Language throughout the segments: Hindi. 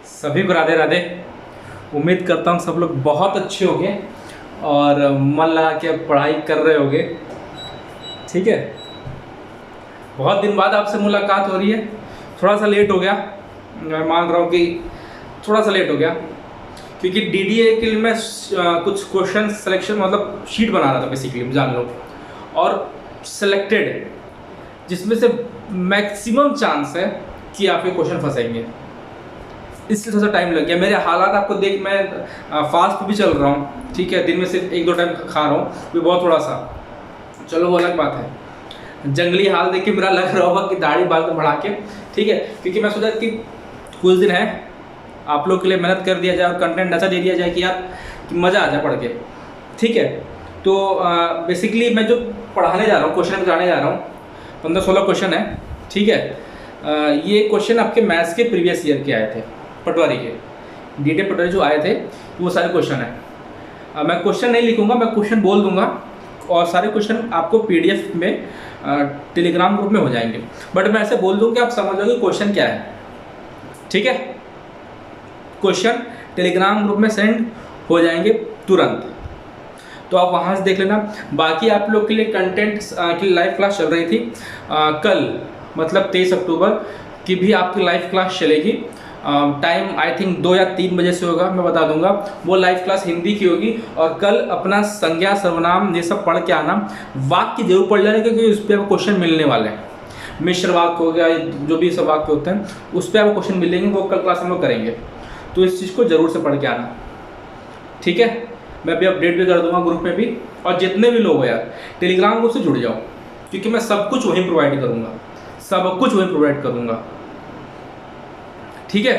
सभी को राधे राधे। उम्मीद करता हूँ सब लोग बहुत अच्छे होंगे और मन लगा के पढ़ाई कर रहे होंगे। ठीक है, बहुत दिन बाद आपसे मुलाकात हो रही है। थोड़ा सा लेट हो गया, मैं मान रहा हूँ कि थोड़ा सा लेट हो गया क्योंकि डीडीए के लिए मैं कुछ क्वेश्चन सिलेक्शन मतलब शीट बना रहा था बेसिकली, जान लो, और सिलेक्टेड जिसमें से मैक्सिमम चांस है कि आपके क्वेश्चन फंसेंगे। इसलिए थोड़ा सा टाइम लग गया। मेरे हालात आपको देख, मैं फास्ट भी चल रहा हूँ, ठीक है, दिन में सिर्फ 1-2 टाइम खा रहा हूँ, भी बहुत थोड़ा सा, चलो वो अलग बात है। जंगली हाल देख के मेरा लग रहा होगा कि दाढ़ी बाल बढ़ा के, ठीक है, क्योंकि मैं सोचा कि कुछ दिन है आप लोग के लिए मेहनत कर दिया जाए और कंटेंट ऐसा दे दिया जाए कि यार कि मज़ा आ जाए पढ़ के। ठीक है, तो बेसिकली मैं जो पढ़ाने जा रहा हूँ, क्वेश्चन बताने जा रहा हूँ, 15-16 क्वेश्चन है। ठीक है, ये क्वेश्चन आपके मैथ्स के प्रीवियस ईयर के आए थे, पटवारी के डीडीए पटवारी जो आए थे, वो सारे क्वेश्चन हैं। मैं क्वेश्चन नहीं लिखूंगा, मैं क्वेश्चन बोल दूंगा और सारे क्वेश्चन आपको पीडीएफ में टेलीग्राम ग्रुप में हो जाएंगे। बट मैं ऐसे बोल दूं कि आप समझ लो कि क्वेश्चन क्या है। ठीक है, क्वेश्चन टेलीग्राम ग्रुप में सेंड हो जाएंगे तुरंत, तो आप वहाँ से देख लेना। बाकी आप लोग के लिए कंटेंट की लाइव क्लास चल रही थी कल, मतलब 23 अक्टूबर की भी आपकी लाइव क्लास चलेगी। टाइम आई थिंक 2 या 3 बजे से होगा, मैं बता दूंगा। वो लाइव क्लास हिंदी की होगी और कल अपना संज्ञा सर्वनाम ये सब पढ़ के आना। वाक्य जरूर पढ़ लेना क्योंकि उस पर क्वेश्चन मिलने वाले हैं। मिश्र वाक्य हो गया, जो भी सब वाक्य होते हैं उस पर आपको क्वेश्चन मिलेंगे, वो कल क्लास हम लोग करेंगे, तो इस चीज़ को जरूर से पढ़ के आना। ठीक है, मैं अभी अपडेट भी कर दूंगा ग्रुप में भी, और जितने भी लोग हो यार टेलीग्राम ग्रुप से जुड़ जाओ क्योंकि मैं सब कुछ वहीं प्रोवाइड करूँगा, सब कुछ वहीं प्रोवाइड करूँगा। ठीक है,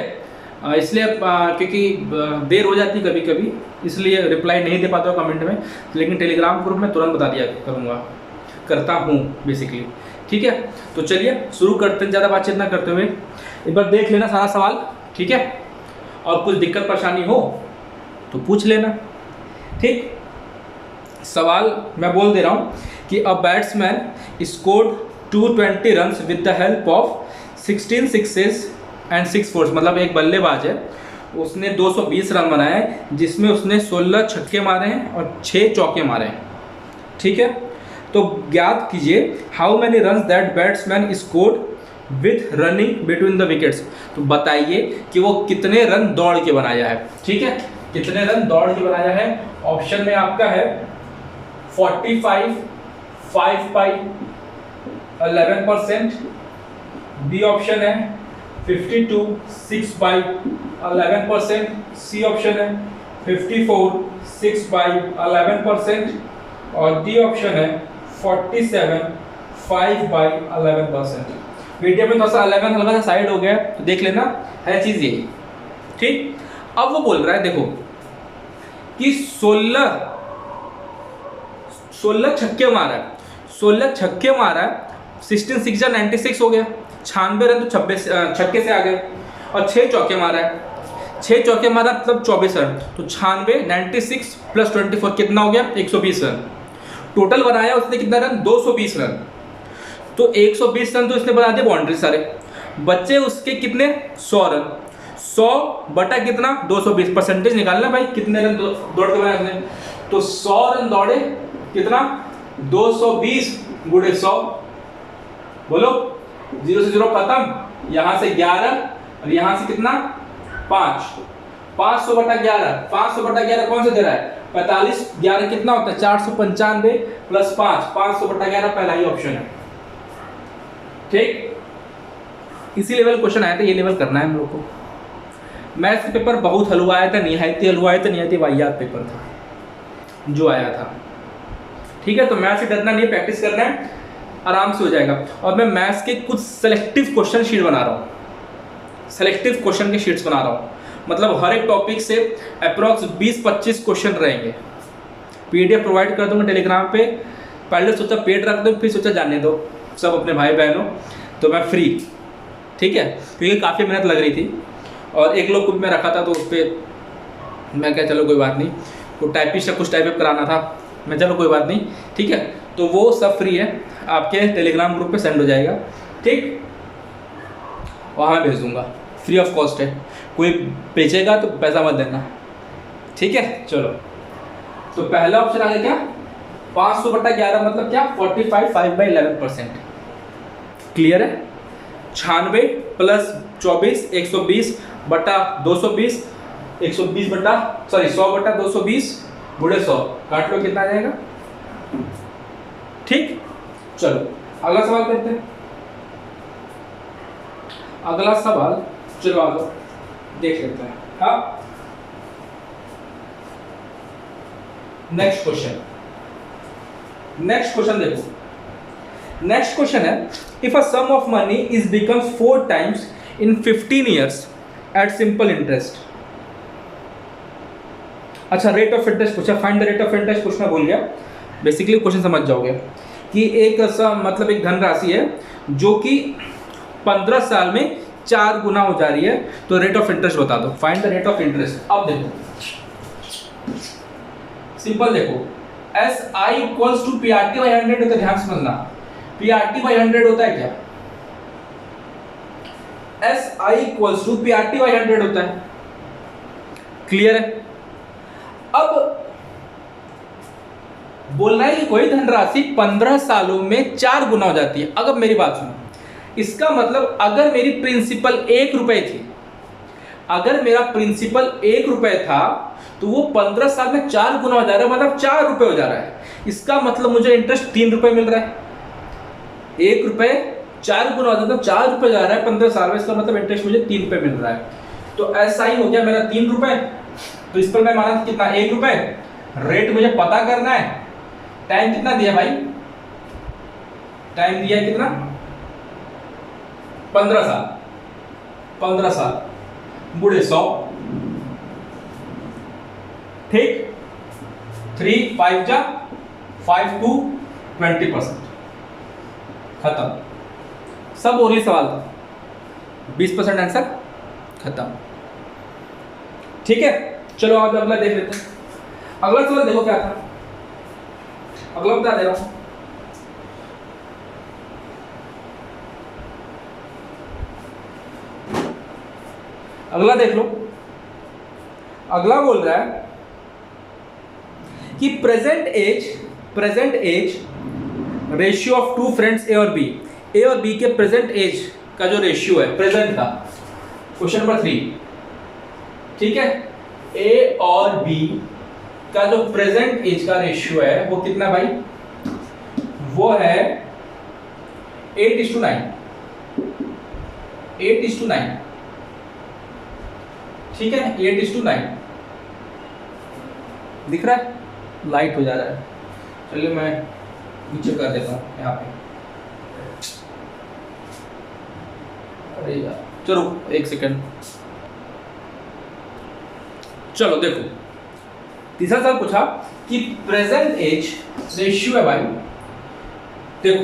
इसलिए क्योंकि देर हो जाती कभी कभी, इसलिए रिप्लाई नहीं दे पाता हूँ कमेंट में, लेकिन टेलीग्राम ग्रुप में तुरंत बता दिया करूँगा, करता हूँ बेसिकली। ठीक है, तो चलिए शुरू करते हैं, ज़्यादा बातचीत ना करते हुए एक बार देख लेना सारा सवाल। ठीक है, और कुछ दिक्कत परेशानी हो तो पूछ लेना। ठीक, सवाल मैं बोल दे रहा हूँ कि a batsman scored 220 runs with the help of 16 sixes and 6 force, मतलब एक बल्लेबाज है, उसने 220 रन बनाए जिसमें उसने 16 छक्के मारे हैं और 6 चौके मारे हैं। ठीक है, तो ज्ञात कीजिए how many run that batsman scored with running between the wickets. तो बताइए कि वो कितने रन दौड़ के बनाया है। ठीक है, कितने रन दौड़ के बनाया है। ऑप्शन में आपका है 45, 5 by 11%, बी ऑप्शन है 52, 6 by 11%, सी ऑप्शन है 54, 6 by 11%, और डी ऑप्शन है 47, 5 by 11%। वीडियो में थोड़ा सा 11 हल्का सा साइड हो गया तो देख लेना, है चीज़ यही। ठीक, अब वो बोल रहा है देखो कि 16 छक्के मारा है, 16 छक्के मारा है, 16 6 या 96 हो गया, 96 रन तो 26 छक्के से आ गए, और 6 चौके मारा है, 6 चौके मारा मतलब 24 रन, तो 96 96 प्लस 24 कितना हो गया 120 रन। टोटल बनाया उसने कितना रन 220 रन, तो 120 रन तो इसने बना दिया बाउंड्री सारे, बच्चे उसके कितने 100 रन, 100 बटा कितना 220, परसेंटेज निकालना भाई कितने रन दौड़ के बनाए उसने। तो 100 रन दौड़े कितना 220 गुणे 100, बोलो 0 से 0 खत्म, यहाँ से 11 और यहाँ से कितना 5, 500 बटा 11, 500 बटा 11 कौन से दे रहा है 45, 11 कितना होता है 495 प्लस 5, 500 बटा 11 पहला ही ऑप्शन है। ठीक, इसी लेवल क्वेश्चन आया था, ये लेवल करना है हम लोग को। मैथ्स पेपर बहुत हलवा आया था, निहायती हलवा आया था, निहायती वाहियात पेपर था जो आया था। ठीक है, तो मैथ्स से डरना नहीं, प्रैक्टिस करना है, आराम से हो जाएगा। और मैं मैथ्स के कुछ सेलेक्टिव क्वेश्चन शीट बना रहा हूँ, सेलेक्टिव क्वेश्चन के शीट्स बना रहा हूँ, मतलब हर एक टॉपिक से अप्रॉक्स 20-25 क्वेश्चन रहेंगे। पीडीएफ प्रोवाइड कर दूंगा टेलीग्राम पे, पहले सोचा पेड रख दो, फिर सोचा जाने दो सब अपने भाई बहनों, तो मैं फ्री। ठीक है, क्योंकि काफ़ी मेहनत लग रही थी और एक लोग में रखा था, तो उस पर मैं क्या चलो कोई बात नहीं, वो टाइपिस्ट कुछ टाइप कराना था, मैं चलो कोई बात नहीं। ठीक है, तो वो सब फ्री है, आपके टेलीग्राम ग्रुप पे सेंड हो जाएगा। ठीक, वहाँ भेज दूँगा। फ्री ऑफ कॉस्ट है, कोई बेचेगा तो पैसा मत देना, ठीक है। चलो, तो पहला ऑप्शन आ गया क्या, 500/11 मतलब क्या, 45 5/11%। क्लियर है। 96 प्लस 24 120/220, 100/220 बूढ़े 100 काट लो, कितना आ जाएगा। ठीक, चलो अगला सवाल करते हैं। अगला सवाल, चलो आ जाओ देख लेते हैं। हाँ, नेक्स्ट क्वेश्चन देखो। नेक्स्ट क्वेश्चन है, if a sum of money is becomes 4 times इन 15 years एट सिंपल इंटरेस्ट। अच्छा, रेट ऑफ इंटरेस्ट पूछा, find the rate of interest पूछना भूल गया। बेसिकली क्वेश्चन समझ जाओगे कि एक मतलब एक धनराशि है जो कि 15 साल में 4 गुना हो जा रही है, तो रेट ऑफ इंटरेस्ट बता दो। Find the rate of interest. अब देखो सिंपल, देखो SI इक्वल्स टू PRT/100 होता है, ध्यान समझना। PRT/100 होता है क्या, SI इक्वल्स टू PRT/100 होता है। क्लियर है। अब बोल रहा है कि कोई धनराशि 15 सालों में 4 गुना हो जाती है। अगर मेरी बात सुनो, इसका मतलब अगर मेरी प्रिंसिपल 1 रुपए थी, अगर मेरा प्रिंसिपल 1 रुपए था, तो वो 15 साल में 4 गुना हो जा रहा है, मतलब 4 रुपए हो जा रहा है। इसका मतलब मुझे इंटरेस्ट 3 रुपए मिल रहा है। 1 रुपए 4 गुना हो जाता है, 4 रुपए जा रहा है 15 साल में, इसका मतलब इंटरेस्ट मुझे 3 रुपए मिल रहा है। तो SI हो गया मेरा 3 रुपए, तो इस पर मैं माना कितना, 1 रुपए। रेट मुझे पता करना है। टाइम कितना दिया भाई, टाइम दिया कितना, 15 साल। 15 साल बूढ़े 100, ठीक। 3 5 जा 5 2 20%, खत्म। सब ओरली सवाल था, 20% आंसर, खत्म। ठीक है, चलो आज अगला देख लेते हैं। अगला सवाल देखो क्या था, अगला बता दे रहा हूं। अगला देख लो। अगला बोल रहा है कि present age ratio of 2 friends A और बी। ए और बी के प्रेजेंट एज का जो रेशियो है, प्रेजेंट का, क्वेश्चन नंबर 3, ठीक है। ए और बी का जो प्रेजेंट एज का रेशियो है वो कितना भाई, वो है 8:9। 8:9, ठीक है, 8:9 दिख रहा है, लाइट हो जा रहा है। चलिए मैं नीचे कर देता हूँ यहाँ पे। अरे यार, चलो 1 सेकंड। चलो देखो, तीसरा सवाल पूछा कि प्रेजेंट एज रेशियो है भाई। देखो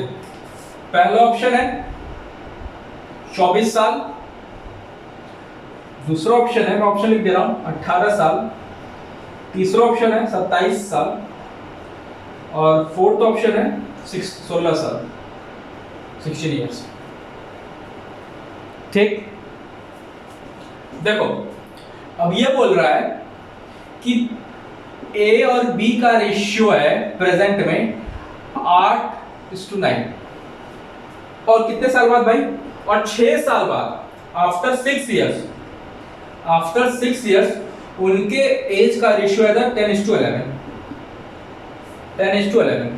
पहला ऑप्शन है 24 साल, दूसरा ऑप्शन है, मैं ऑप्शन लिख दे रहा हूं, 18 साल, तीसरा ऑप्शन है 27 साल, और फोर्थ ऑप्शन है 16 साल, 16 ईयर्स। ठीक, देखो अब ये बोल रहा है कि ए और बी का रेशियो है प्रेजेंट में 8:9, और कितने साल बाद भाई, और 6 साल बाद, आफ्टर 6 इयर्स, आफ्टर 6 इयर्स उनके एज का रेशियो है 10:11, 10:11।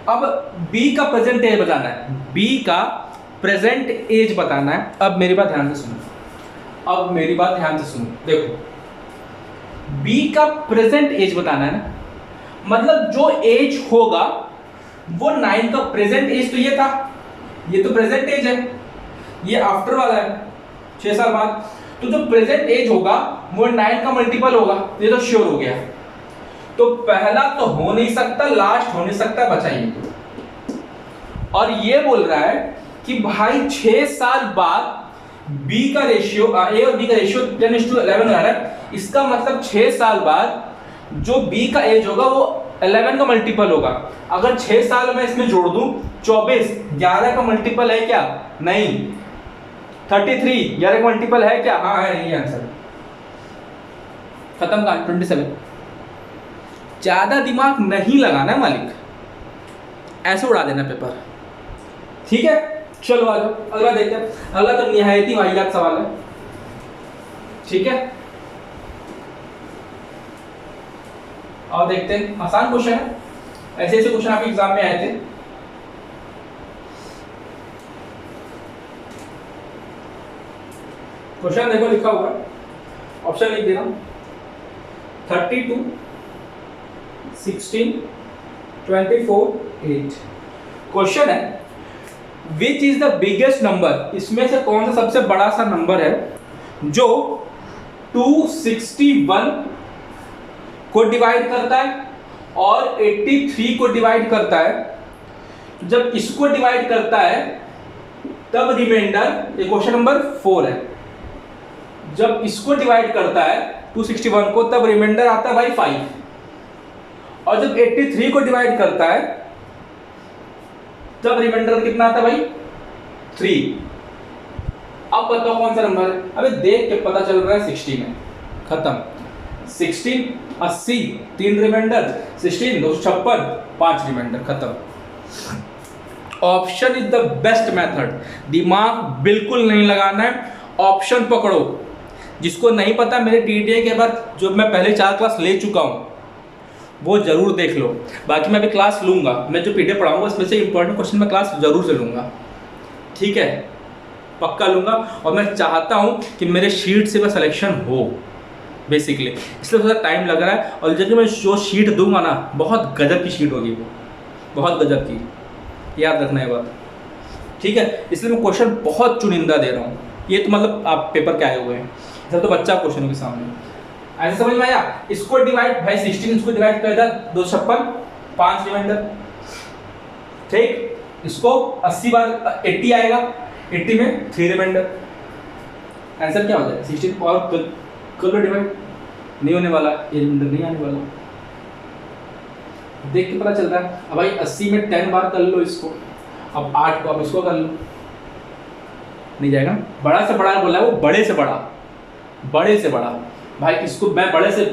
अब बी का प्रेजेंट एज बताना है, बी का प्रेजेंट एज बताना है। अब मेरी बात ध्यान से सुनो, अब मेरी बात ध्यान से सुनो। देखो बी का प्रेजेंट एज बताना है ना, मतलब जो एज होगा वो 9 का प्रेजेंट एज तो ये था, ये तो प्रेजेंट एज है, ये आफ्टर वाला है 6 साल बाद, तो जो प्रेजेंट एज होगा वो 9 का मल्टीपल होगा, ये तो श्योर हो गया। तो पहला तो हो नहीं सकता, लास्ट हो नहीं सकता, बचाइए। और ये बोल रहा है कि भाई 6 साल बाद बी का रेशियो, ए और बी का रेशियो 10:11 हो रहा है, इसका मतलब 6 साल बाद जो बी का एज होगा वो 11 का मल्टीपल होगा। अगर 6 साल में इसमें जोड़ दूं 24, 11 का मल्टीपल है क्या, नहीं, 33 यार एक मल्टीपल है क्या? हाँ है, यही आंसर। खत्म कहानी। 27। ज्यादा दिमाग नहीं लगाना मालिक, ऐसे उड़ा देना पेपर। ठीक है, चलो आ जाओ अगला देखते हैं। अगला तो निहायत ही वाहियात सवाल है। ठीक है, और देखते हैं, आसान क्वेश्चन है। ऐसे ऐसे क्वेश्चन आपके एग्जाम में आए थे। क्वेश्चन देखो लिखा हुआ, ऑप्शन लिख दे रहा हूं। 32, 16, 24, 8। क्वेश्चन है which is the biggest number, इसमें से कौन सा सबसे बड़ा सा नंबर है जो 261 को डिवाइड करता है और 83 को डिवाइड करता है। जब इसको डिवाइड करता है तब रिमाइंडर, ये क्वेश्चन नंबर 4 है, जब इसको डिवाइड करता है 261 को तब रिमाइंडर आता है भाई 5, और जब 83 को डिवाइड करता है तब रिमाइंडर कितना आता है भाई 3। अब बताओ कौन सा नंबर है? अबे देख के पता चल रहा है 60 में। खत्म। 16, 80, 3 रिमाइंडर, 16, 256, 5 रिमाइंडर, खत्म। Option is the best method. दिमाग बिल्कुल नहीं लगाना है, ऑप्शन पकड़ो। जिसको नहीं पता मेरे टीटीए के बाद जो मैं पहले 4 क्लास ले चुका हूँ वो जरूर देख लो। बाकी मैं अभी क्लास लूँगा, मैं जो पीडीएफ पढ़ाऊँगा उसमें से इंपॉर्टेंट क्वेश्चन मैं क्लास जरूर से लूँगा। ठीक है, पक्का लूँगा। और मैं चाहता हूँ कि मेरे शीट से बस सिलेक्शन हो बेसिकली, इसलिए थोड़ा टाइम लग रहा है। और जब मैं जो शीट दूंगा ना, बहुत गजब की शीट होगी वो, बहुत गजब की, याद रखना ये बात। ठीक है, इसलिए मैं क्वेश्चन बहुत चुनिंदा दे रहा हूँ। ये तो मतलब आप पेपर के आए हुए हैं, इधर तो बच्चा क्वेश्चन के सामने। ऐसे समझ में आया? इसको डिवाइड भाई 16 इसको डिवाइड कर इधर 256, 5 रिमाइंडर। ठीक, इसको 80 बार 80 आएगा, 80 में 3 रिमाइंडर। आंसर क्या हो जाएगा? 16 और कर लो डिवाइड, नहीं होने वाला, ये रिमाइंडर नहीं आने वाला। देख के पता चल रहा है। अब भाई 80 में 10 बार कर लो इसको, अब 8 को अब इसको कर लो, नहीं जाएगा। बड़ा से बड़ा बोला है वो, बड़े से बड़ा, बड़े से बड़ा। भाई इसको मैं बड़े से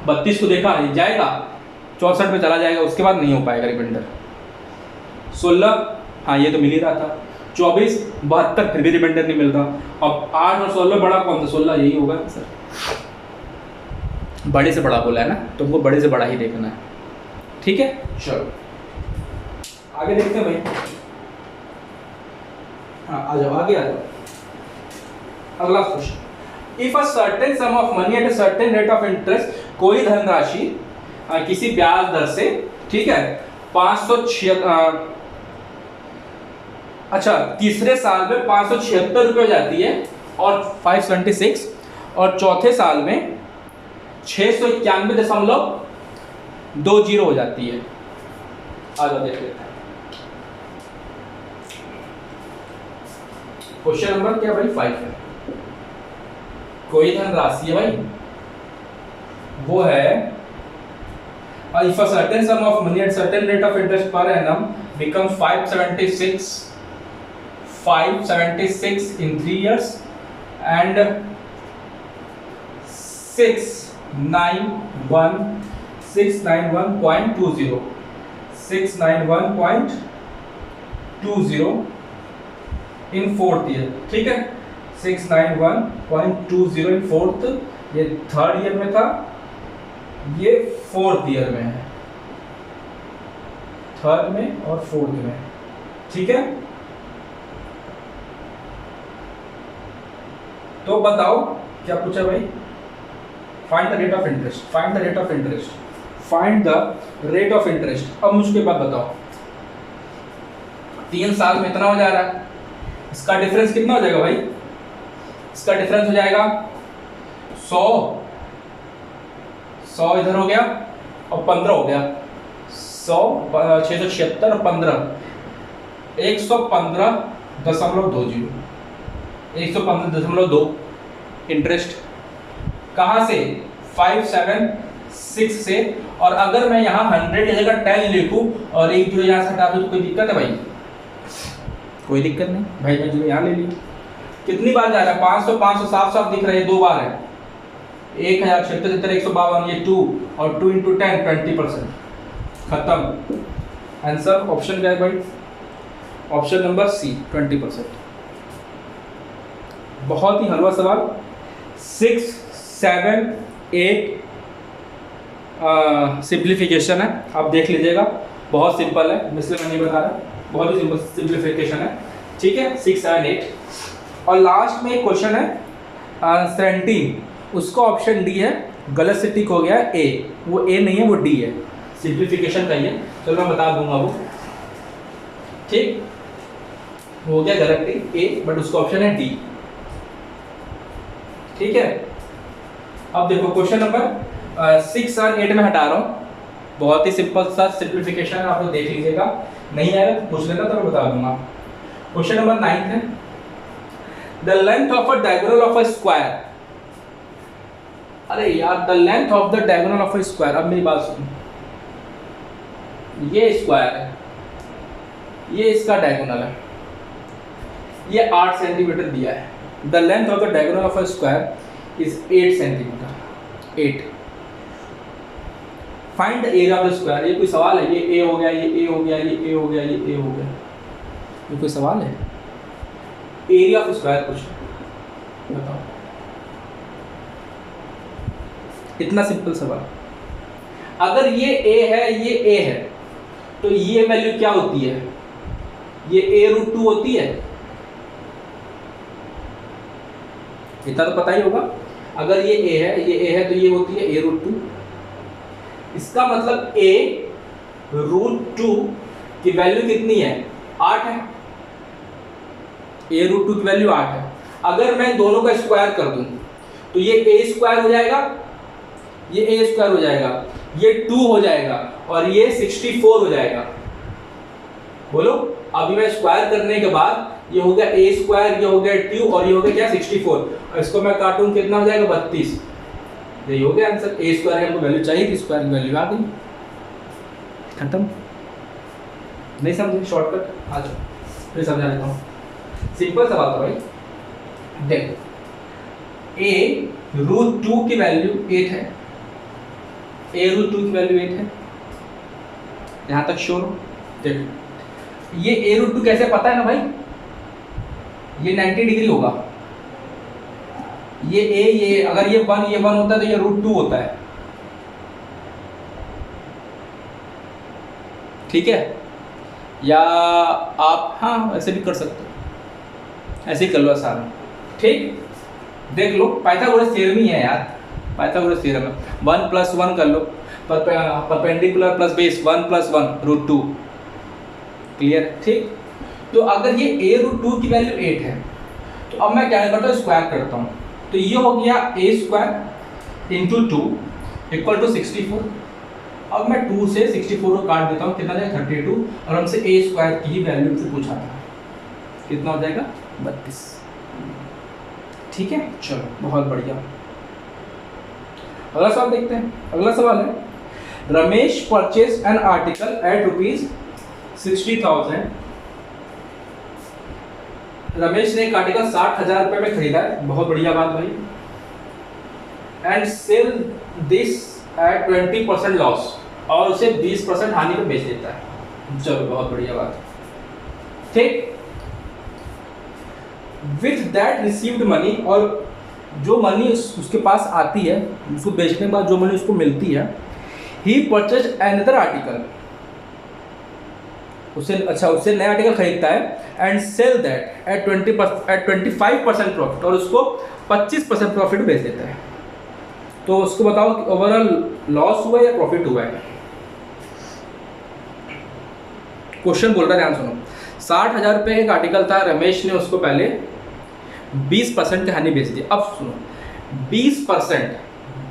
32 को देखा, नहीं जाएगा, 64 में चला जाएगा, उसके बाद नहीं हो पाएगा रिमाइंडर। 16, हाँ ये तो मिल ही रहा था। 24, 72, फिर भी रिमाइंडर नहीं मिल रहा। अब 8 और 16 बड़ा कौन था? 16, यही होगा सर। बड़े से बड़ा बोला है ना, तुमको बड़े से बड़ा ही देखना है। ठीक है, चलो आगे देखते हैं भाई। हाँ आ जाओ, आगे आ जाओ। अगला question, if a certain some of money at a certain rate of interest, कोई धनराशि किसी ब्याज दर से, ठीक है, 576 अच्छा तीसरे साल में 576 रुपये हो जाती है और 576, और चौथे साल में 691.20 हो जाती है। आ जाओ देख लेते हैं। क्वेश्चन नंबर क्या भाई 5 है। कोई धनराशि है भाई, वो है if a certain sum of money at certain rate of interest per annum become 576 in 3 years and 691.20 in 4th year। ठीक है, 691.20 in 4th, ये 3rd ईयर में था, ये 4th ईयर में है, 3rd में और 4th में। ठीक है, तो बताओ क्या पूछा भाई? Find the rate of interest, find the rate of interest, find the rate of interest. अब मुझके बाद बताओ, 3 साल में इतना हो जा रहा है, इसका डिफरेंस कितना हो जाएगा भाई? इसका डिफरेंस हो जाएगा 100 इधर हो गया और 15 हो गया, 100 676 और 15 115.20 115.2 इंटरेस्ट। कहाँ से? 576 से। और अगर मैं यहाँ 100 की जगह 10 लिखूँ और एक जो यहाँ से हटा दूँ तो कोई दिक्कत है भाई? कोई दिक्कत नहीं भाई, मैं जो यहाँ ले ली कितनी बार जा रहा है? 500 500 साफ साफ दिख रहा है, 2 बार है। 1076 152 ये 2 और 2 × 10 20%। खत्म। आंसर ऑप्शन क्या है भाई? Option number C 20%। बहुत ही हलवा सवाल। 6, 7, 8 सिंप्लीफिकेशन है, आप देख लीजिएगा, बहुत सिंपल है, इसलिए मैं नहीं बता रहा, बहुत ही सिंपल सिंप्लीफिकेशन है, ठीक है। 6, 7, 8 और लास्ट में एक क्वेश्चन है 17, उसका ऑप्शन डी है, गलत से टिक हो गया ए, वो ए नहीं है, वो डी है, सिंप्लीफिकेशन का ही है। चलो मैं बता दूंगा वो, ठीक हो गया गलत टिक ए, बट उसका ऑप्शन है डी, ठीक है। अब देखो क्वेश्चन नंबर 6 और 8 में हटा रहा हूँ, बहुत ही सिंपल सा सिंप्लीफिकेशन है, आप लोग देख लीजिएगा, नहीं आएगा तो पूछ लेना तो मैं बता दूंगा। क्वेश्चन नंबर 9 है, the length of a diagonal of a square. अरे यार, the length of the diagonal of a square, अब मेरी बात सुनो, ये स्क्वायर है, ये इसका डायगोनल है, ये 8 सेंटीमीटर दिया है, the length of the diagonal of a square is 8 centimetre, 8। Find the area of the square. ये कोई सवाल है? ये ए हो गया, ये ए हो गया, ये ए हो गया, ये ए हो गया, ये कोई सवाल है? एरिया ऑफ स्क्वायर कुछ बताओ, इतना सिंपल सवाल। अगर ये ए है, ये ए है, तो ये वैल्यू क्या होती है? ये a√2 होती है, इतना तो पता ही होगा। अगर ये a है, ये a है, तो ये होती है a√2। इसका मतलब a√2 की वैल्यू कितनी है? 8 है, a√2 की वैल्यू 8 है। अगर मैं दोनों का स्क्वायर कर दूं तो ये a स्क्वायर हो जाएगा, ये a स्क्वायर हो जाएगा, ये 2 हो जाएगा और ये 64 हो जाएगा। बोलो, अभी मैं स्क्वायर करने के बाद ये हो गया a स्क्वायर, ये हो गया 2 और ये हो गया क्या? 64। और इसको मैं काटूं कितना हो जाएगा? 32। यही हो गया आंसर। a स्क्वायर की हमको वैल्यू चाहिए थी, स्क्वायर की वैल्यू आ गई, खत्म। नहीं समझे? शॉर्टकट आ जाओ, फिर समझा देता हूँ। सिंपल सवाल था भाई, देखो a√2 की वैल्यू 8 है, a√2 की वैल्यू 8 है, यहां तक श्योर हो? देखो ये a√2 कैसे पता है ना भाई, ये 90 डिग्री होगा, ये a, ये अगर ये 1 होता है तो ये √2 होता है, ठीक है। या आप हाँ ऐसे भी कर सकते हो, ऐसे ही कर लो आसान, ठीक। देख लो, पाइथागोरस थ्योरम ही है यार, पाइथागोरस थ्योरम है। 1 + 1 कर लो, परपेंडिकुलर प्लस बेस 1 + 1 √2, क्लियर, ठीक। तो अगर ये a√2 की वैल्यू 8 है, तो अब मैं क्या करता हूँ? स्क्वायर करता हूँ, तो ये हो गया a स्क्वायर × 2 = 64। अब मैं 2 से 64 को काट देता हूँ, कितना जाएगा? 32। और हमसे a स्क्वायर की ही वैल्यू से पूछा था, कितना हो जाएगा? 32, ठीक है। चलो बहुत बढ़िया, अगला सवाल देखते हैं। अगला सवाल है, Ramesh purchase an article at ₹60,000। Ramesh ने एक आर्टिकल 60,000 रुपए में खरीदा है, बहुत बढ़िया बात भाई, and sell this at 20% loss, और उसे 20% हानि में बेच देता है। चलो बहुत बढ़िया बात, ठीक। विथ दैट रिसीव्ड मनी, और जो मनी उसके पास आती है, उसको बेचने के बाद जो मनी उसको मिलती है, ही परचेज अनदर आर्टिकल, उससे नया आर्टिकल खरीदता है, and sell that at 25% profit, और उसको 25% प्रॉफिट बेच देता है। तो उसको बताओ कि ओवरऑल लॉस हुआ या प्रॉफिट हुआ है? क्वेश्चन बोल रहा है, ध्यान सुनो। 60,000 रुपये का आर्टिकल था, रमेश ने उसको पहले 20% की हानि बेच दी। अब सुनो, 20%,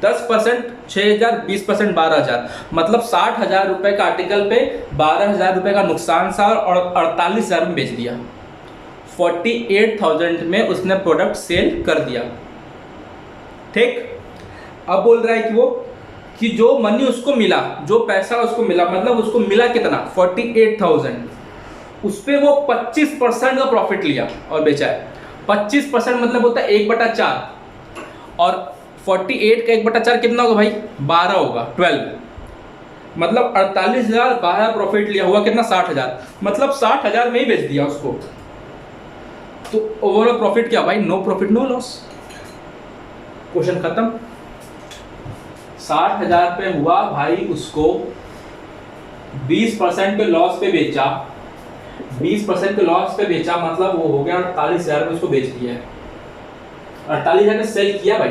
10% 6,000, 20% 12,000, मतलब 60,000 रुपये का आर्टिकल पे 12,000 रुपये का नुकसान था और 48,000 में बेच दिया। 48,000 में उसने प्रोडक्ट सेल कर दिया, ठीक। अब बोल रहा है कि वो कि जो मनी उसको मिला, जो पैसा उसको मिला, मतलब उसको मिला कितना? 48,000, उस पर वो 25% का प्रॉफिट लिया और बेचा है। 25% मतलब होता है 1/4, और 48 का 1/4 कितना होगा भाई? 12 होगा, 12, मतलब 48,000, 12 प्रॉफिट लिया हुआ कितना? 60,000, मतलब 60,000 में ही बेच दिया उसको। तो ओवरऑल प्रॉफिट क्या भाई? No profit no loss, question खत्म। 60,000 पे हुआ भाई, उसको 20% के लॉस पे बेचा, 20% के लॉस पे बेचा, मतलब वो हो गया 48,000 में उसको बेच दिया है। 48,000 में सेल किया भाई,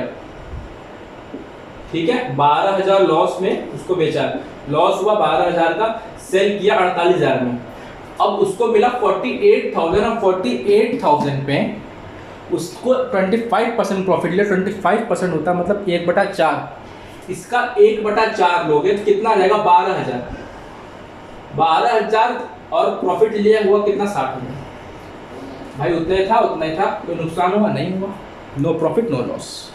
ठीक है, 12,000 लॉस में उसको बेचा, लॉस हुआ 12,000 का, सेल किया 48,000 में। अब उसको मिला 48,000, और 48,000 पे उसको 25% प्रॉफिट लिया। 25% होता है मतलब 1/4, इसका 1/4 लोगे तो कितना आ जाएगा? 12,000, 12,000, और प्रॉफिट लिया हुआ कितना? 60,000 भाई, उतना ही था, उतना ही था। कोई नुकसान हुआ? नहीं हुआ, no profit no loss.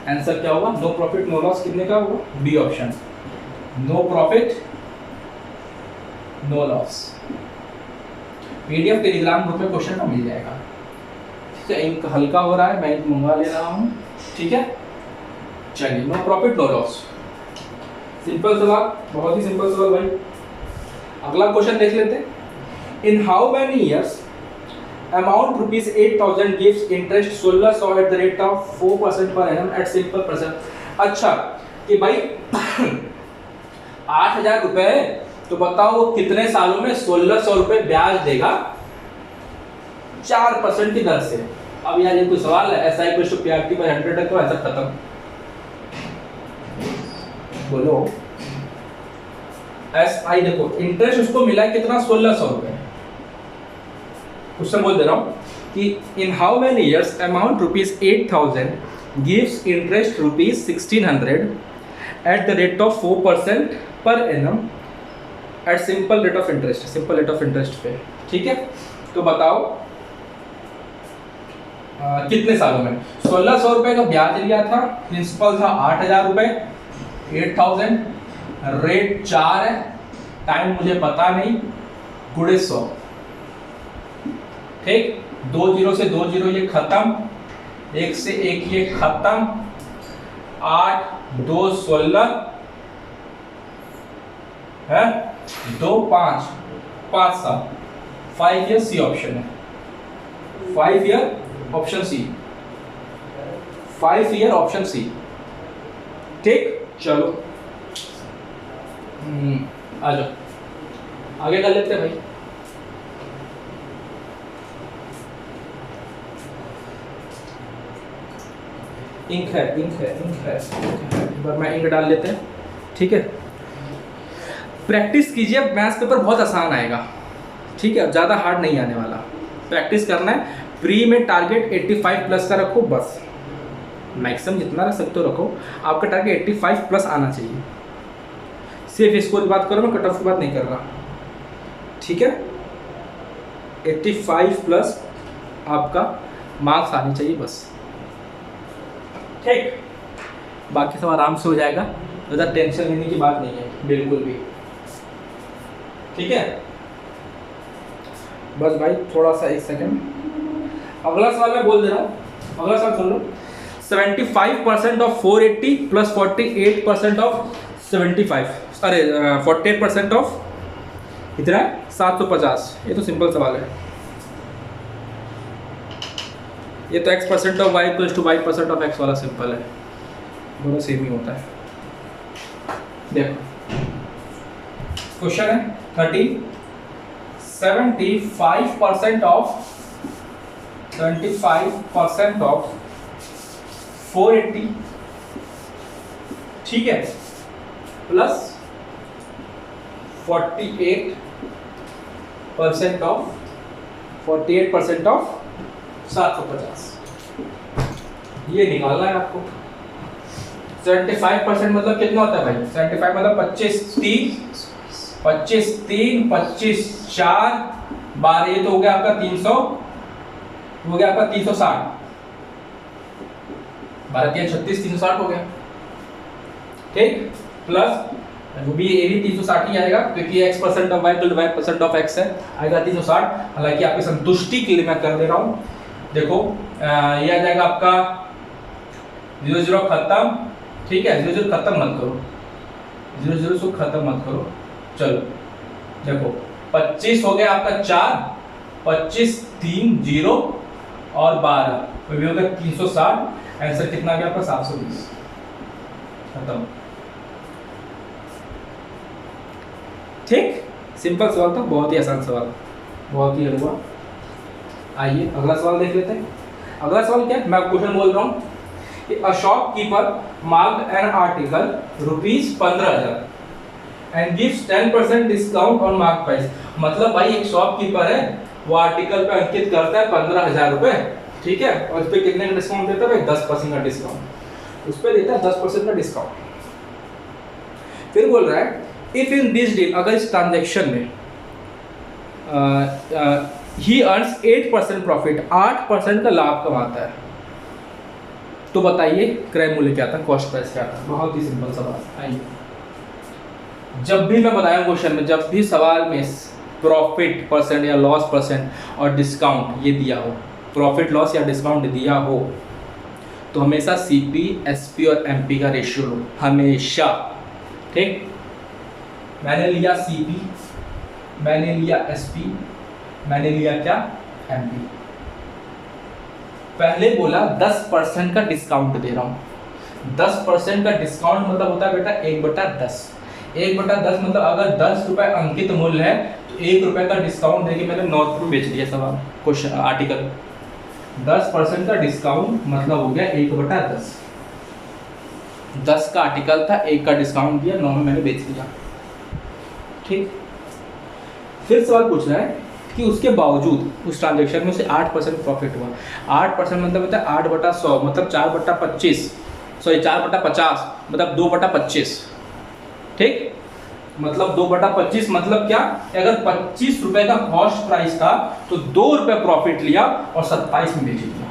Answer क्या होगा? नो प्रॉफिट नो लॉस कितने का होगा? B option, no profit no loss. PDF Telegram group में क्वेश्चन का मिल जाएगा, ठीक है। इंक हल्का हो रहा है, मैं इंक मंगवा ले रहा हूँ, ठीक है। चलिए, no profit no loss, simple सवाल, बहुत ही सिंपल सवाल भाई। अगला क्वेश्चन देख लेते हैं। In how many years amount rupees 8,000 gives interest 1600 eight the rate of 4% per annum at simple percent. अच्छा कि भाई 8,000 रुपए, तो बताओ वो कितने सालों में 1600 रुपए ब्याज देगा 4% की दर से। अब यार ये कोई सवाल है? SI पर 100 है तो ऐसा खत्म। बोलो SI, देखो इंटरेस्ट उसको मिला है कितना? 1600 रुपए। क्वेश्चन बोल दे रहा हूँ कि in how many years amount rupees 8,000 gives interest rupees 1,600 at the rate of 4% per annum at simple rate of interest, simple rate of interest पे, ठीक है। तो बताओ कितने सालों में? 1600 रुपए का ब्याज लिया था, प्रिंसिपल था 8,000 रुपए, 8,000, रेट 4 है, टाइम मुझे पता नहीं, गुणे 100, ठीक। 2 0 से 2 0 ये खत्म, 1 से 1 ये खत्म, 8 2 16 है, 2 5 5 7, 5 ईयर सी ऑप्शन है, 5 year option C, 5 year option C, ठीक। चलो आ जाओ, आगे कर लेते हैं भाई। इंक है, इंक है, इंक है, एक बार मैं इंक डाल लेते हैं, ठीक है। प्रैक्टिस कीजिए, मैथ्स पेपर बहुत आसान आएगा, ठीक है, ज़्यादा हार्ड नहीं आने वाला। प्रैक्टिस करना है। प्री में टारगेट 85 प्लस का रखो, बस मैक्सिमम जितना रख सकते हो रखो, आपका टारगेट 85 प्लस आना चाहिए। सिर्फ स्कोर की बात करो, मैं कट ऑफ की बात नहीं कर रहा, ठीक है। 85 प्लस आपका मार्क्स आने चाहिए बस, ठीक। बाकी सब आराम से हो जाएगा, ज़्यादा टेंशन लेने की बात नहीं है बिल्कुल भी, ठीक है। बस भाई थोड़ा सा 1 सेकंड, अगला सवाल मैं बोल दे रहा हूँ, अगला सवाल सुन लो। 75% ऑफ 480 प्लस 48% ऑफ 75, अरे 48% ऑफ इतना 750। ये तो सिंपल सवाल है, ये तो x% of y equals to y% of x वाला सिंपल है, दोनों सेम ही होता है। देखो क्वेश्चन है 13, 75% ऑफ 480, ठीक है, प्लस 48% ऑफ 750, ये निकालना है आपको। 75% मतलब कितना होता है भाई? 75 मतलब 25 3 25 3 25 4 12, ये तो हो गया आपका 300, हो गया आपका 360, 12 3 36, 360 हो गया, ठीक। प्लस वो भी ये भी 360 ही आएगा क्योंकि x% of y equal to y% of x है, आएगा 360। हालांकि आपकी संतुष्टि के लिए मैं कर दे रहा हूँ देखो ये आ जाएगा आपका 0 0 खत्म, ठीक है, 0 0 खत्म मत करो, 0 0 से खत्म मत करो। चलो देखो 25 हो गया आपका 4, 25 3 0 और 12 तो भी होगा 360। आंसर कितना आ गया आपका 720। खत्म। ठीक, सिंपल सवाल था, बहुत ही आसान सवाल, बहुत ही हुआ। आइए अगला सवाल देख लेते हैं। अगला सवाल क्या है, मैं क्वेश्चन बोल रहा हूँ कि a shopkeeper marked an article ₹15,000 and gives 10% discount on mark price. मतलब भाई एक शॉपकीपर है, वो आर्टिकल पे अंकित करता है 15,000 रुपए, ठीक है, और उस पर कितने का डिस्काउंट देता है भाई? 10% का डिस्काउंट, उस पर देता है 10% का डिस्काउंट। फिर बोल रहा है इफ इन दिस डील, अगर इस ट्रांजेक्शन में ही अर्न्स 8% प्रॉफिट, 8% का लाभ कमाता है, तो बताइए क्रय मूल्य क्या था, कॉस्ट प्राइस क्या था? बहुत ही सिंपल सवाल। आइए, जब भी मैं बताया क्वेश्चन में, जब भी सवाल में प्रॉफिट परसेंट या लॉस परसेंट और डिस्काउंट ये दिया हो, प्रॉफिट लॉस या डिस्काउंट दिया हो, तो हमेशा सीपी एसपी और एमपी का रेशियो लो, हमेशा। ठीक, मैंने लिया सीपी, मैंने लिया एसपी, मैंने लिया क्या? एमपी। पहले बोला 10% का डिस्काउंट दे रहा हूँ। 10% का डिस्काउंट मतलब होता है बेटा 1/10। 1/10 मतलब अगर 10 रुपए अंकित मूल्य है तो 1 रुपए का डिस्काउंट देके मैंने 9 रुपये बेच दिया सवाल, क्वेश्चन आर्टिकल। 10% का डिस्काउंट मतलब हो गया 1/10। 10 का आर्टिकल था, 1 का डिस्काउंट दिया, 9 में मैंने बेच दिया। ठीक, फिर सवाल पूछ रहा है कि उसके बावजूद उस ट्रांजेक्शन में उसे 8% प्रॉफिट हुआ। 8% मतलब होता है 8/100 मतलब 4/25, सॉरी 4/50 मतलब 2/25। ठीक, मतलब 2/25 मतलब क्या? अगर 25 रुपए का कॉस्ट प्राइस था तो 2 रुपए प्रॉफिट लिया और 27 में बेच दिया।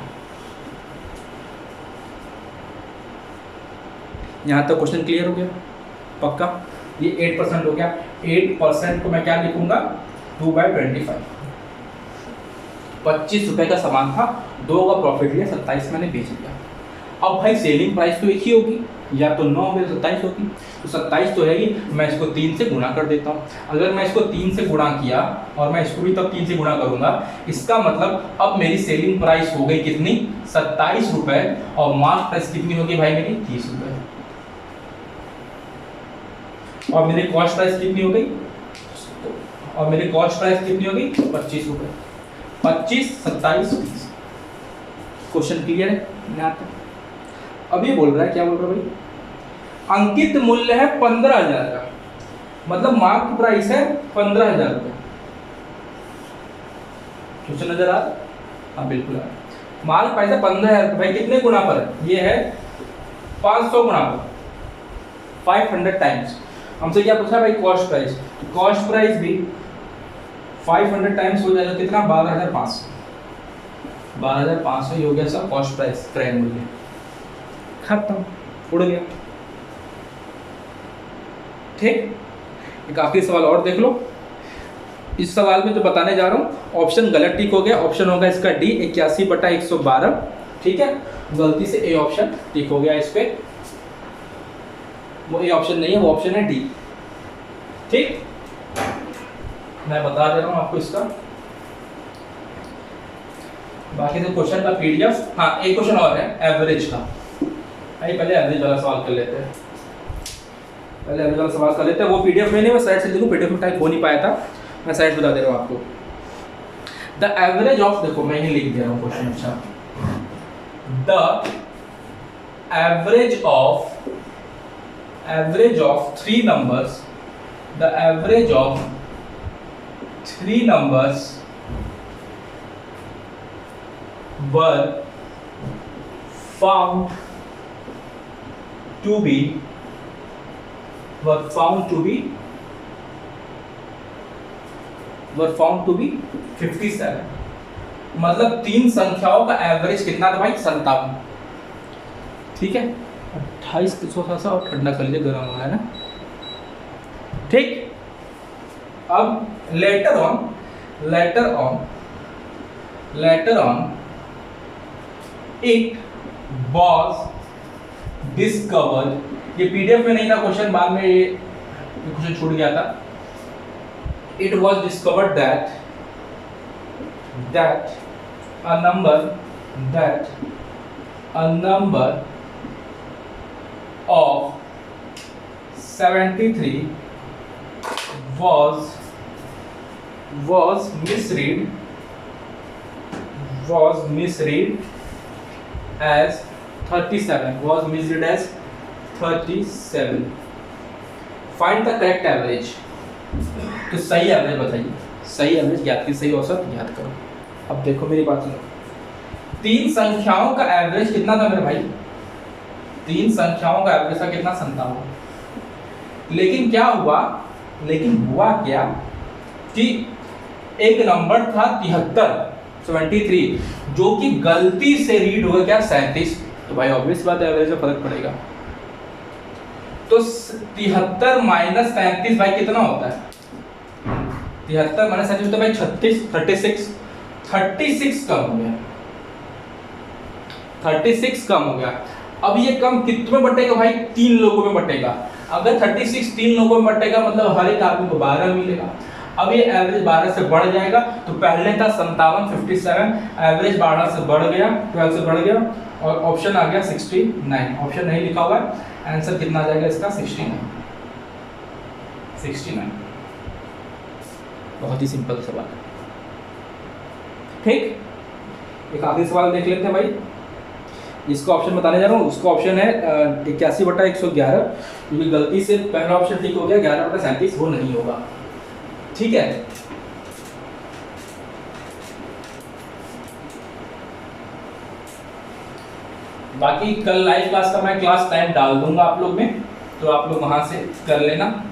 यहां तक क्वेश्चन क्लियर हो गया? पक्का? ये 8% हो गया। 8% को मैं क्या लिखूंगा? 2/25। 25 रुपए का सामान था, 2 का प्रॉफिट लिया, 27 मैंने बेच दिया। अब भाई सेलिंग प्राइस तो एक ही होगी, या तो 9 होगी 27 होगी, तो 27 तो है ही, मैं इसको 3 से गुणा कर देता हूँ। अगर मैं इसको 3 से गुणा किया और मैं इसको भी तब 3 से गुणा करूंगा, इसका मतलब अब मेरी सेलिंग प्राइस हो गई कितनी? 27 रुपए, और मार्क प्राइस कितनी होगी भाई मेरी? 30 रुपए। और मेरी कॉस्ट प्राइस कितनी हो गई? और मेरी कॉस्ट प्राइस कितनी हो गई? 25 रुपए। 25, 27, 30। क्वेश्चन क्लियर है? यहाँ तक अब ये बोल रहा है, क्या बोल रहा है भाई? अंकित मूल्य है 15,000 का, मतलब मार्क प्राइस है 15,000 रुपए। क्वेश्चन नजर आ रहा? हाँ बिल्कुल आ रहा। मार्क प्राइस है 15,000 भाई, कितने गुना पर है? ये है 500 गुना पर, 500 टाइम्स। हमसे क्या पूछा भाई? Cost price. कॉस्ट प्राइस भी 500 टाइम्स हो जाएगा, कितना? 12,500। 12,500 ही हो गया सब कॉस्ट प्राइस, क्रय मूल्य। खत्म, उड़ गया। ठीक, एक आखिरी सवाल और देख लो। इस सवाल में जो बताने जा रहा हूँ, ऑप्शन गलत टिक हो गया। ऑप्शन होगा इसका डी, 81/112। ठीक है, गलती से ए ऑप्शन टिक हो गया इस पे, वो ए ऑप्शन नहीं है, वो ऑप्शन है डी। ठीक, मैं बता दे रहा हूं आपको इसका। बाकी तो क्वेश्चन का पीडीएफ, हाँ एक क्वेश्चन और है एवरेज का। आइए पहले एवरेज वाला सवाल कर लेते हैं। पहले एवरेज वाला सवाल कर लेते हैं। वो पीडीएफ में नहीं, मैं साइड से देखूँ, पीडीएफ में टाइप हो नहीं पाया था, मैं साइड बता दे रहा हूँ आपको। द एवरेज ऑफ, देखो मैं ही लिख दे रहा हूँ क्वेश्चन। अच्छा, the average of 3 numbers, the average of 3 numbers were found to be 57। मतलब 3 संख्याओं का एवरेज कितना था भाई? 57। ठीक है, 28 थोड़ा सा और ठंडा कर लीजिए, गर्म हो रहा है ना। ठीक, अब later on it was discovered, ये पीडीएफ में नहीं था क्वेश्चन, बाद में ये क्वेश्चन छूट गया था। It was discovered that a number of 73 was misread as 37, was misread as 37. Find the correct average. तो सही एवरेज बताइए, सही एवरेज ज्ञात की, सही औसत ज्ञात करो। अब देखो मेरी बात सुनो, तीन संख्याओं का एवरेज कितना था मेरे भाई? तीन संख्याओं का एवरेज था कितना? 57। लेकिन क्या हुआ क्या कि एक नंबर था 73 जो कि गलती से रीड हुआ क्या? 37। तो भाई ऑब्वियस बात है एवरेज में फर्क पड़ेगा। तो 73 माइनस 37 भाई कितना होता है? 73 माइनस 37 तो भाई 36 कम हो गया, 36 कम हो गया। अब ये कम कितने में बटेगा भाई? 3 लोगों में बटेगा। अगर 36 3 लोगों में बटेगा मतलब हर एक आदमी को 12 मिलेगा। अब ये एवरेज 12 से बढ़ जाएगा, तो पहले था 57, एवरेज 12 से बढ़ गया, 12 से बढ़ गया और ऑप्शन आ गया 69। ऑप्शन नहीं लिखा हुआ है, आंसर कितना आ जाएगा इसका? 69। बहुत ही सिंपल सवाल है। ठीक, एक आखिरी सवाल देख लेते हैं भाई। जिसको ऑप्शन बताने जा रहा हूँ उसका ऑप्शन है 81/111, क्योंकि गलती से पहला ऑप्शन ठीक हो गया, 11/37 वो नहीं होगा। ठीक है, बाकी कल लाइव क्लास का मैं क्लास टाइम डाल दूंगा आप लोग में, तो आप लोग वहां से कर लेना।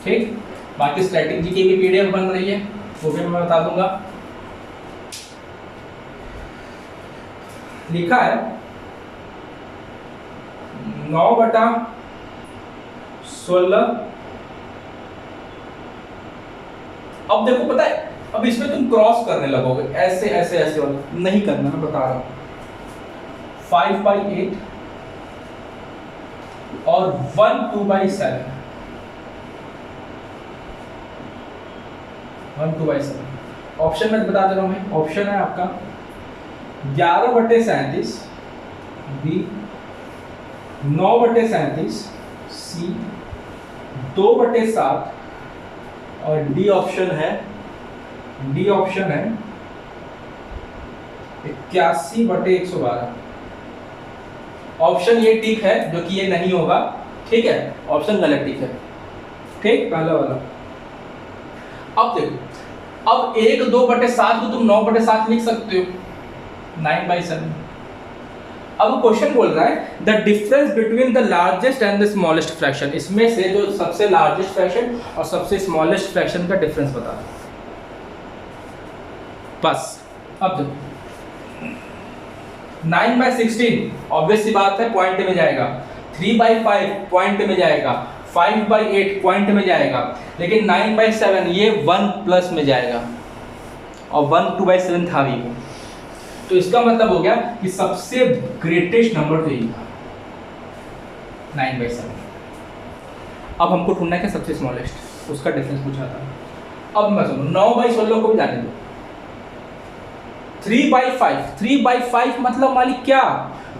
ठीक, बाकी स्ट्रैटेजी की भी पीडीएफ बन रही है, वो भी मैं बता दूंगा। लिखा है 9/16। अब देखो पता है, अब इसमें तुम क्रॉस करने लगोगे, ऐसे ऐसे ऐसे वाला नहीं करना, मैं बता रहा हूं। 5/8 और 1 2/7, 1 2/7। ऑप्शन में बता दे रहा हूं मैं, ऑप्शन है आपका 11/37 बी, 9/37 सी, 2/7 और डी ऑप्शन है 81/112। ऑप्शन ये ठीक है, जो कि ये नहीं होगा। ठीक है, ऑप्शन गलत ठीक है। ठीक, पहला वाला। अब देखो, अब 1 2/7 को तुम 9/7 लिख सकते हो, 9/7। अब क्वेश्चन बोल रहा है the difference between the largest and the smallest fraction, इसमें से जो सबसे लार्जेस्ट फ्रैक्शन और सबसे स्मॉलेस्ट फ्रैक्शन का डिफरेंस बता दो बस। अब देखो 9/16 ऑब्वियस सी बात है पॉइंट में जाएगा, 3/5 पॉइंट में जाएगा, 5/8 पॉइंट में जाएगा, लेकिन 9/7 ये 1 प्लस में जाएगा और 1 2/7 था भी। तो इसका मतलब हो गया कि सबसे ग्रेटेस्ट नंबर तो यही था, 9/7। अब हमको ढूंढना है कि सबसे स्मॉलेस्ट, उसका डिफरेंस पूछा था। अब मैं सुनो 9/16 को भी जाने दो, 3/5 मतलब मालिक क्या?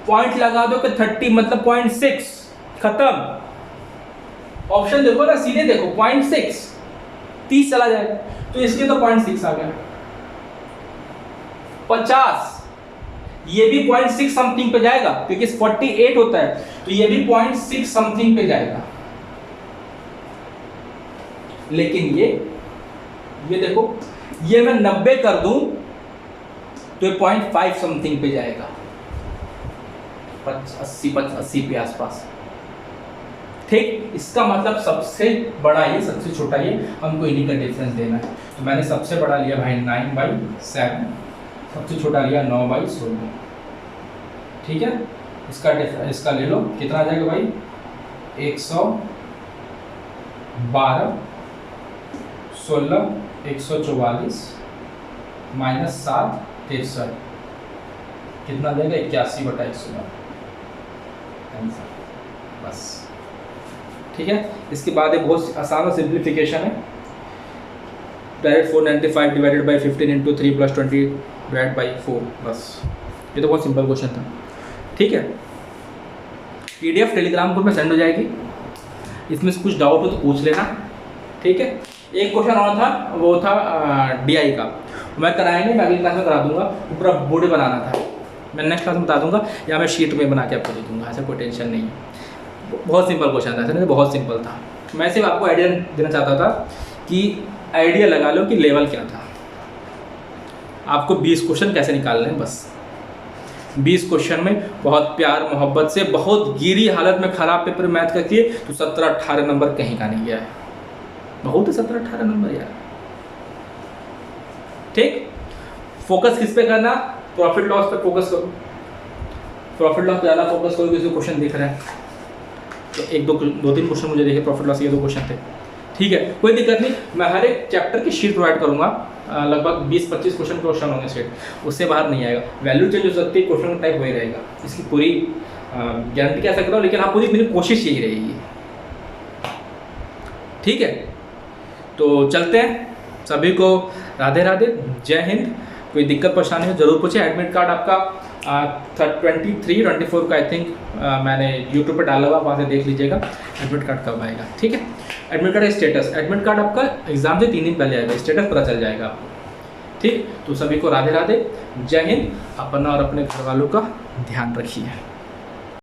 पॉइंट लगा दो कि 30 मतलब 0.6, खत्म। ऑप्शन देखो ना, सीधे देखो 0.6, 30 चला जाएगा, तो इसके तो 0.6 आ गया। 50 ये भी 0.6 समथिंग पे जाएगा, क्योंकि 48 होता है, तो ये भी 0.6 समथिंग पे जाएगा। लेकिन ये देखो, ये मैं 90 कर दूं तो ये 0.5 समथिंग पे जाएगा, 80 पे आसपास। ठीक, इसका मतलब सबसे बड़ा ये, सबसे छोटा ये, हमको इन्हीं का डिफरेंस देना है। तो मैंने सबसे बड़ा लिया भाई 9/7, सबसे छोटा लिया 9/16। ठीक है, इसका ले लो, कितना आ जाएगा भाई? 112, 16, 144 -7, 63। कितना देगा 81/100 आंसर, बस। ठीक है, इसके बाद एक बहुत आसान सिंप्लीफिकेशन है, direct 495 divided by 15 into 3 plus 20 divide by 4, बस। ये तो बहुत सिंपल क्वेश्चन था। ठीक है, PDF टेलीग्राम ग्रुप में सेंड हो जाएगी, इसमें से कुछ डाउट हो तो पूछ लेना। ठीक है, एक क्वेश्चन और था, वो था DI का, मैं कराएंगे, मैं अगली क्लास में करा दूंगा। पूरा बोर्ड बनाना था, मैं नेक्स्ट क्लास में बता दूंगा, या मैं शीट में बना के आपको दे दूंगा, ऐसा कोई टेंशन नहीं है। बहुत सिंपल क्वेश्चन था, ऐसा नहीं, बहुत सिंपल था। मैं सिर्फ आपको आइडिया देना चाहता था कि आइडिया लगा लो कि लेवल क्या था। आपको 20 क्वेश्चन कैसे निकालने हैं, बस 20 क्वेश्चन में बहुत प्यार मोहब्बत से, बहुत गिरी हालत में ख़राब पेपर मैथ का किए तो 17-18 नंबर कहीं का नहीं गया है, बहुत है 17-18 नंबर यार। ठीक, फोकस किस पे करना, प्रॉफिट लॉस पे फोकस करो, प्रॉफिट लॉस पे ज़्यादा फोकस करो। किसी क्वेश्चन दिख रहा है तो 1-2-3 क्वेश्चन मुझे देखे प्रॉफिट लॉस, ये 2 क्वेश्चन थे। ठीक है, कोई दिक्कत नहीं, मैं हर एक चैप्टर की शीट प्रोवाइड करूंगा, लगभग 20-25 क्वेश्चन होंगे शीट, उससे बाहर नहीं आएगा। वैल्यू चेंज हो सकती है, क्वेश्चन का टाइप वही रहेगा, इसकी पूरी गारंटी कह सकता हूँ, लेकिन हाँ पूरी मेरी कोशिश यही रहेगी। ठीक है, तो चलते हैं, सभी को राधे राधे, जय हिंद। कोई दिक्कत परेशानी हो जरूर पूछे। एडमिट कार्ड आपका 23-24 का आई थिंक मैंने यूट्यूब पर डाला हुआ, वहाँ से देख लीजिएगा एडमिट कार्ड कब आएगा। ठीक है, admit card status, admit card आपका एग्जाम से 3 दिन पहले आएगा, स्टेटस पता चल जाएगा आपको। ठीक, तो सभी को राधे राधे, जय हिंद। अपना और अपने घर वालों का ध्यान रखिए।